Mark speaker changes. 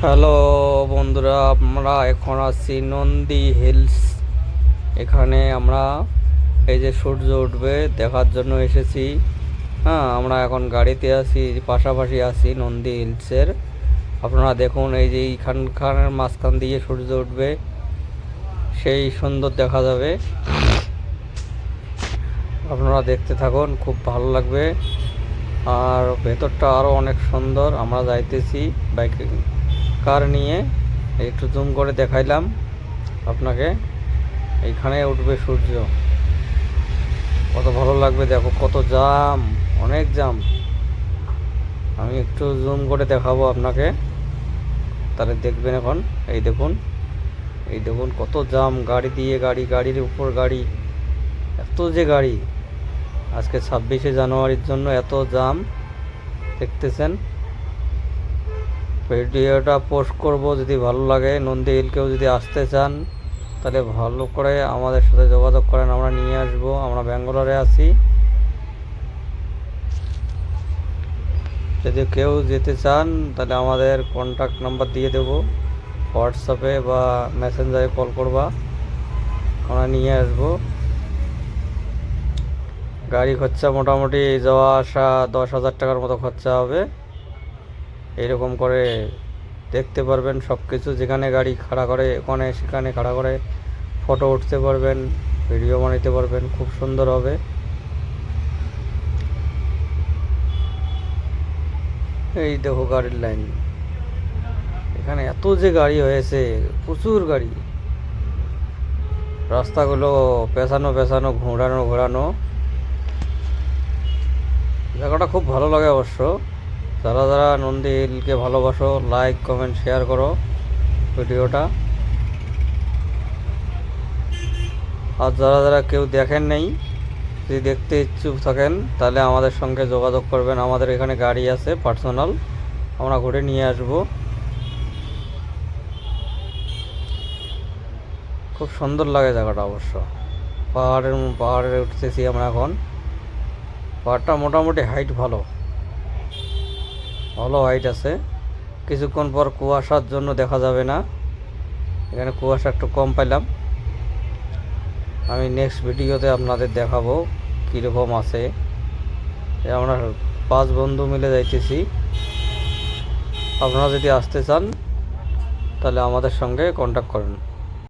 Speaker 1: Hello বন্ধুরা, আমরা এখন আছি নন্দী হিলস। এখানে আমরা এই যে সূর্য উঠবে দেখার জন্য এসেছি। হ্যাঁ, আমরা এখন গাড়িতে আছি, পাশাপাশি আছি নন্দী হিলসের। আপনারা দেখুন, এই যে এইখানখানের মাঝখান দিয়ে সূর্য উঠবে, সেই সুন্দর দেখা যাবে। আপনারা দেখতে থাকুন, খুব ভালো লাগবে। আর ভেতরটা আরও অনেক সুন্দর। আমরা যাইতেছি বাইক কার নিয়ে, একটু জুম করে দেখাইলাম আপনাকে। এইখানে উঠবে সূর্য, কত ভালো লাগবে। দেখো কত জাম, অনেক জাম। আমি একটু জুম করে দেখাবো আপনাকে, তাহলে দেখবেন। এখন এই দেখুন, এই দেখুন কত জাম, গাড়ি দিয়ে গাড়ি, গাড়ির উপর গাড়ি, এত যে গাড়ি। আজকে 26শে জানুয়ারির জন্য এত জাম দেখতেছেন। ভিডিওটা পোস্ট করব, যদি ভালো লাগে। নন্দী হিল কেউ যদি আসতে চান তাহলে ভালো করে আমাদের সাথে যোগাযোগ করেন, আমরা নিয়ে আসবো। আমরা ব্যাঙ্গালোরে আছি। যদি কেউ যেতে চান তাহলে আমাদের কন্ট্যাক্ট নাম্বার দিয়ে দেব, হোয়াটসঅ্যাপে বা মেসেঞ্জারে কল করবা, আমরা নিয়ে আসবো। গাড়ি খরচা মোটামুটি যাওয়া আসা 10,000 টাকার মতো খরচা হবে। এরকম করে দেখতে পারবেন সব কিছু। যেখানে গাড়ি খাড়া করে ওখানে সেখানে খাড়া করে ফটো উঠতে পারবেন, ভিডিও বানাতে পারবেন, খুব সুন্দর হবে। এই দেখো গাড়ির লাইন, এখানে এত যে গাড়ি হয়েছে, প্রচুর গাড়ি। রাস্তাগুলো পেছানো পেছানো, ঘোরানো ঘোরানো। জায়গাটা খুব ভালো লাগে অবশ্য। যারা যারা নন্দী হিলকে ভালোবাসো, লাইক কমেন্ট শেয়ার করো ভিডিওটা। আর যারা যারা কেউ দেখেন নাই, যদি দেখতে ইচ্ছুক থাকেন তাহলে আমাদের সঙ্গে যোগাযোগ করবেন। আমাদের এখানে গাড়ি আছে পার্সোনাল, আমরা ঘুরে নিয়ে আসব। খুব সুন্দর লাগে জায়গাটা অবশ্য। পাহাড়ে উঠতেছি আমরা এখন। পাহাড়টা মোটামুটি হাইট ভালো ভালো হাইট আছে। কিছুক্ষণ পর কুয়াশার জন্য দেখা যাবে না, এখানে কুয়াশা একটু কম পাইলাম। আমি নেক্সট ভিডিওতে আপনাদের দেখাবো কীরকম আছে। আমরা 5 বন্ধু মিলে যাইতেছি। আপনারা যদি আসতে চান তাহলে আমাদের সঙ্গে কন্ট্যাক্ট করেন।